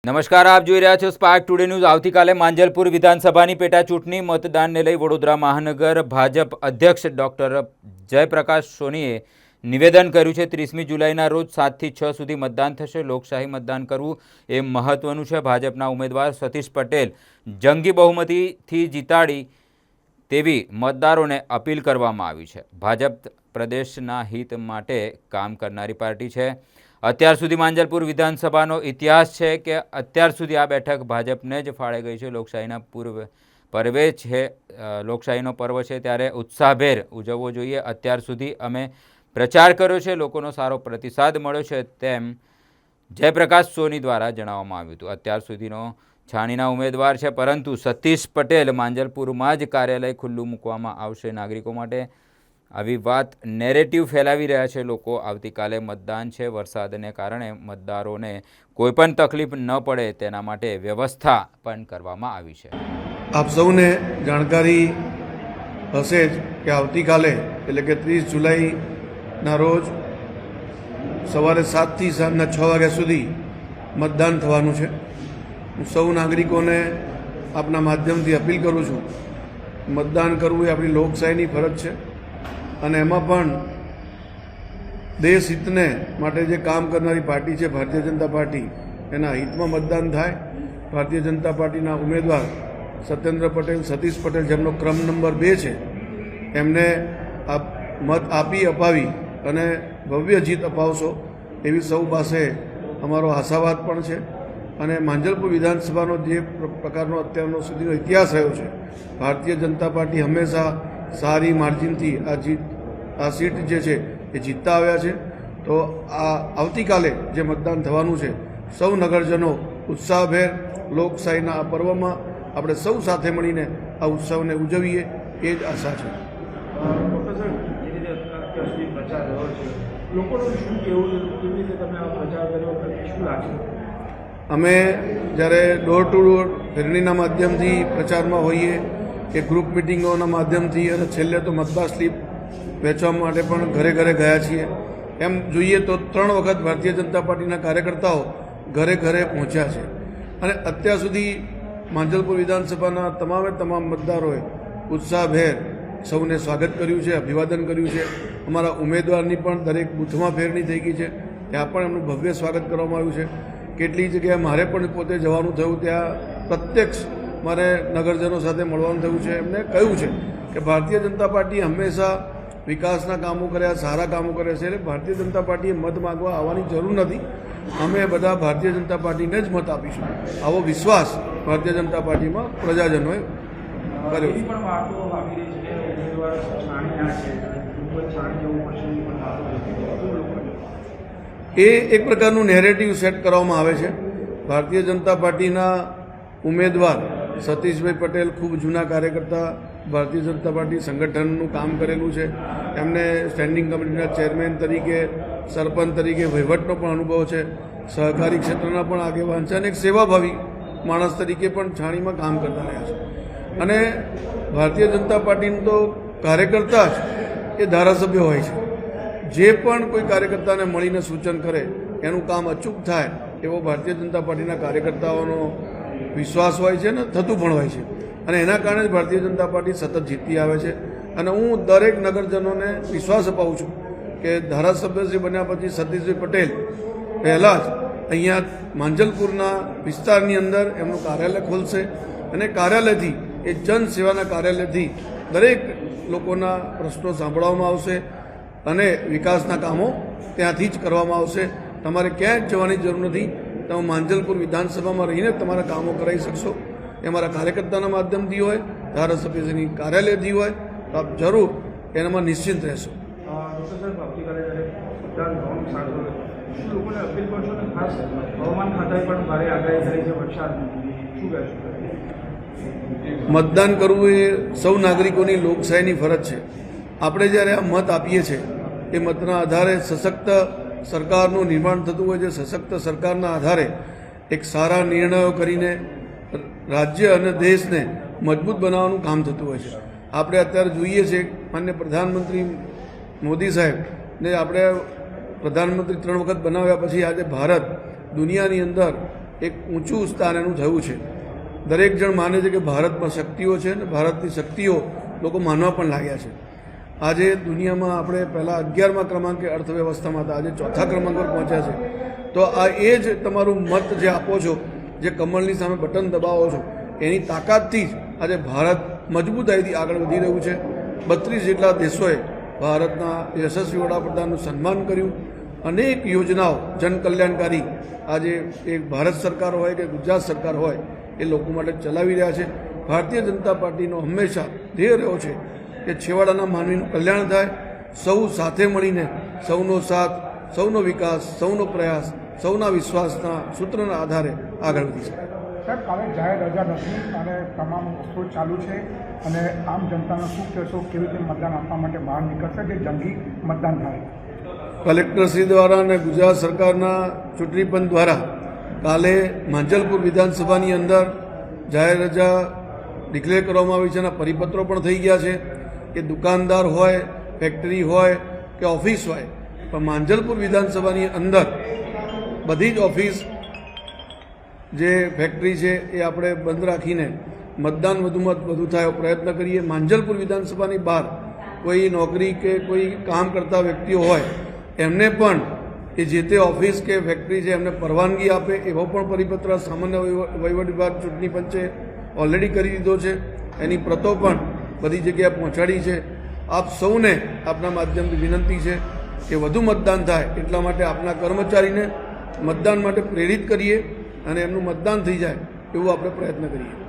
નમસ્કાર, આપ જોઈ રહ્યા છો સ્પાર્ક ટુડે ન્યૂઝ। આવતીકાલે માંજલપુર વિધાનસભાની પેટા ચૂંટણી મતદાનને લઈ વડોદરા મહાનગર ભાજપ અધ્યક્ષ ડોક્ટર જયપ્રકાશ સોનીએ નિવેદન કર્યું છે। 30મી જુલાઈના રોજ 7 થી 6 સુધી મતદાન થશે। લોકશાહી મતદાન કરવું એ મહત્વનું છે। ભાજપના ઉમેદવાર સતીશ પટેલ જંગી બહુમતીથી જીતાડી તેવી મતદારોને અપીલ કરવામાં આવી છે। ભાજપ પ્રદેશના હિત માટે કામ કરનારી પાર્ટી છે। અત્યાર સુધી માંજલપુર વિધાનસભાનો ઇતિહાસ છે કે અત્યાર સુધી આ બેઠક ભાજપને જ ફાળે ગઈ છે। લોકશાહીના પર્વે છે, લોકશાહીનો પર્વ છે ત્યારે ઉત્સાહભેર ઉજવવો જોઈએ। અત્યાર સુધી અમે પ્રચાર કર્યો છે, લોકોનો સારો પ્રતિસાદ મળ્યો છે તેમ જયપ્રકાશ સોની દ્વારા જણાવવામાં આવ્યું હતું। અત્યાર સુધીનો છાણીના ઉમેદવાર છે, પરંતુ સતીશ પટેલ માંજલપુરમાં જ કાર્યાલય ખુલ્લું મૂકવામાં આવશે નાગરિકો માટે, આવી વાત નેરેટિવ ફેલાવી રહ્યા છે લોકો। આવતીકાલે મતદાન છે, વરસાદને કારણે મતદારોને કોઈપણ તકલીફ ન પડે તેના માટે વ્યવસ્થા પણ કરવામાં આવી છે। આપ સૌને જાણકારી હશે જ કે આવતીકાલે એટલે કે 30 જુલાઈના રોજ સવારે 7 થી સાંજના 6 વાગ્યા સુધી મતદાન થવાનું છે। હું સૌ નાગરિકોને આપના માધ્યમથી અપીલ કરું છું, મતદાન કરવું એ આપણી લોકશાહીની ફરજ છે અને એમાં પણ દેશ હિતને માટે જે કામ કરનારી પાર્ટી છે ભારતીય જનતા પાર્ટી, એના હિતમાં મતદાન થાય। ભારતીય જનતા પાર્ટીના ઉમેદવાર સત્યેન્દ્ર પટેલ, સતીશ પટેલ, જેમનો ક્રમ નંબર 2 છે, એમને મત આપી અપાવી અને ભવ્ય જીત અપાવશો એવી સૌ પાસે અમારો આશાવાદ પણ છે। અને માંજલપુર વિધાનસભાનો જે પ્રકારનો અત્યારનો સુધીનો ઇતિહાસ રહ્યો છે, ભારતીય જનતા પાર્ટી હંમેશા સારી માર્જિનથી આ સીટ જે છે એ જીતતા આવ્યા છે। તો આ આવતીકાલે જે મતદાન થવાનું છે, સૌ નગરજનો ઉત્સાહભેર લોકશાહીના આ પર્વમાં આપણે સૌ સાથે મળીને આ ઉત્સવને ઉજવીએ એ જ આશા છે। અમે જ્યારે ડોર ટુ ડોર ફેરણીના માધ્યમથી પ્રચારમાં હોઈએ કે ગ્રુપ મિટિંગોના માધ્યમથી અને છેલ્લે તો મતદાર સ્લીપ વેચવા માટે પણ ઘરે ઘરે ગયા છીએ। એમ જોઈએ તો 3 વખત ભારતીય જનતા પાર્ટીના કાર્યકર્તાઓ ઘરે ઘરે પહોંચ્યા છે અને અત્યાર સુધી માંજલપુર વિધાનસભાના તમામ મતદારોએ ઉત્સાહભેર સૌને સ્વાગત કર્યું છે, અભિવાદન કર્યું છે। અમારા ઉમેદવારની પણ દરેક બૂથમાં ફેરણી થઈ ગઈ છે, ત્યાં પણ એમનું ભવ્ય સ્વાગત કરવામાં આવ્યું છે। કેટલી જગ્યાએ મારે પણ પોતે જવાનું થયું, ત્યાં પ્રત્યક્ષ મારે નગરજનો સાથે મળવાનું થયું છે। એમને કહ્યું છે કે ભારતીય જનતા પાર્ટી હંમેશા વિકાસના કામો કર્યા, સારા કામો કરે છે, એટલે ભારતીય જનતા પાર્ટીએ મત માગવા આવવાની જરૂર નથી। અમે બધા ભારતીય જનતા પાર્ટીને જ મત આપીશું, આવો વિશ્વાસ ભારતીય જનતા પાર્ટીમાં પ્રજાજનોએ કર્યો છે। એ એક પ્રકારનું નેરેટિવ સેટ કરવામાં આવે છે। ભારતીય જનતા પાર્ટીના ઉમેદવાર સતીશભાઈ પટેલ ખૂબ જૂના કાર્યકર્તા, ભારતીય જનતા પાર્ટી સંગઠનનું કામ કરેલું છે, એમને સ્ટેન્ડિંગ કમિટીના ચેરમેન તરીકે, સરપંચ તરીકે વહીવટનો પણ અનુભવ છે, સહકારી ક્ષેત્રના પણ આગેવાન છે અને એક સેવાભાવી માણસ તરીકે પણ છાણીમાં કામ કરતા રહ્યા છે। અને ભારતીય જનતા પાર્ટીનું તો કાર્યકર્તા જ એ ધારાસભ્ય હોય છે, જે પણ કોઈ કાર્યકર્તાને મળીને સૂચન કરે એનું કામ અચૂક થાય એવો ભારતીય જનતા પાર્ટીના કાર્યકર્તાઓનો વિશ્વાસ હોય છે ને થતું પણ હોય છે અને એના કારણે જ ભારતીય જનતા પાર્ટી સતત જીતતી આવે છે। અને હું દરેક નગરજનોને વિશ્વાસ અપાવું છું કે ધારાસભ્યશ્રી બન્યા પછી સતીશભાઈ પટેલ પહેલાં જ અહીંયા માંજલપુરના વિસ્તારની અંદર એમનું કાર્યાલય ખોલશે અને કાર્યાલયથી એ જનસેવાના કાર્યાલયથી દરેક લોકોના પ્રશ્નો સાંભળવામાં આવશે અને વિકાસના કામો ત્યાંથી જ કરવામાં આવશે। તમારે ક્યાંય જ જવાની જરૂર નથી, તમે માંજલપુર વિધાનસભામાં રહીને તમારા કામો કરાવી શકશો। એ અમારા કાર્યકર્તાના માધ્યમથી હોય, ધારાસભ્યશ્રીની કાર્યાલયથી હોય, તો આપ જરૂર એનામાં નિશ્ચિંત રહેશો। મતદાન કરવું એ સૌ નાગરિકોની લોકશાહીની ફરજ છે। આપણે જ્યારે આ મત આપીએ છીએ એ મતના આધારે સશક્ત સરકારનું નિર્માણ થતું હોય છે। સશક્ત સરકારના આધારે એક સારા નિર્ણયો કરીને રાજ્ય અને દેશને મજબૂત બનાવવાનું કામ થતું હોય છે। આપણે અત્યારે જોઈએ છીએ માન્ય પ્રધાનમંત્રી મોદી સાહેબને આપણે પ્રધાનમંત્રી 3 વખત બનાવ્યા પછી આજે ભારત દુનિયાની અંદર એક ઊંચું સ્થાન એનું થયું છે. દરેક જણ માને છે કે ભારતમાં શક્તિઓ છે અને ભારતની શક્તિઓ લોકો માનવા પણ લાગ્યા છે. આજે દુનિયામાં આપણે પહેલાં 11મા ક્રમાંકે અર્થવ્યવસ્થામાં હતા, આજે 4થા ક્રમાંક પર પહોંચ્યા છે. તો આ એ જ તમારું મત જે આપો છો, જે કમળની સામે બટન દબાવો છો, એની તાકાતથી જ આજે ભારત મજબૂતાઈથી આગળ વધી રહ્યું છે. 32 જેટલા દેશોએ ભારતના યશસ્વી વડાપ્રધાનનું સન્માન કર્યું. અનેક યોજનાઓ જનકલ્યાણકારી આજે એ ભારત સરકાર હોય કે ગુજરાત સરકાર હોય એ લોકો માટે ચલાવી રહ્યા છે. ભારતીય જનતા પાર્ટીનો હંમેશા ધ્યેય રહ્યો છે કે છેવાડાના માનવીનું કલ્યાણ થાય, સૌ સાથે મળીને સૌનો સાથ, સૌનો વિકાસ, સૌનો પ્રયાસ, સૌના વિશ્વાસના સૂત્રના આધારે આગળ વધી શકે. સાહેબ, કાલે જાહેર રજા નથી અને તમામ વસ્તુઓ ચાલુ છે અને આમ જનતાને શું કહેશો, કેવી રીતે મતદાન આપવા માટે બહાર નીકળશે કે જંગી મતદાન થાય? કલેક્ટરશ્રી દ્વારા અને ગુજરાત સરકારના ચૂંટણી પંચ દ્વારા કાલે માંજલપુર વિધાનસભાની અંદર જાહેર રજા ડિક્લેર કરવામાં આવી છે અને પરિપત્રો પણ થઈ ગયા છે કે દુકાનદાર હોય, ફેક્ટરી હોય કે ઓફિસ હોય, પણ માંજલપુર વિધાનસભાની અંદર બધી જ ઓફિસ, જે ફેક્ટરી છે એ આપણે બંધ રાખીને મતદાન વધુમાં વધુ થાય એવો પ્રયત્ન કરીએ. માંજલપુર વિધાનસભાની બહાર કોઈ નોકરી કે કોઈ કામ કરતા વ્યક્તિઓ હોય એમને પણ એ જે તે ઓફિસ કે ફેક્ટરી છે એમને પરવાનગી આપે એવો પણ પરિપત્ર સામાન્ય વહીવટ વિભાગ ચૂંટણી પંચે ઓલરેડી કરી દીધો છે. એની પ્રતો પણ બધી જગ્યાએ પહોંચાડી છે. આપ સૌને આપના માધ્યમથી વિનંતી છે કે વધુ મતદાન થાય એટલા માટે આપના કર્મચારીને મતદાન માટે પ્રેરિત કરીએ અને એમનું મતદાન થઈ જાય એવું આપણે પ્રયત્ન કરીએ.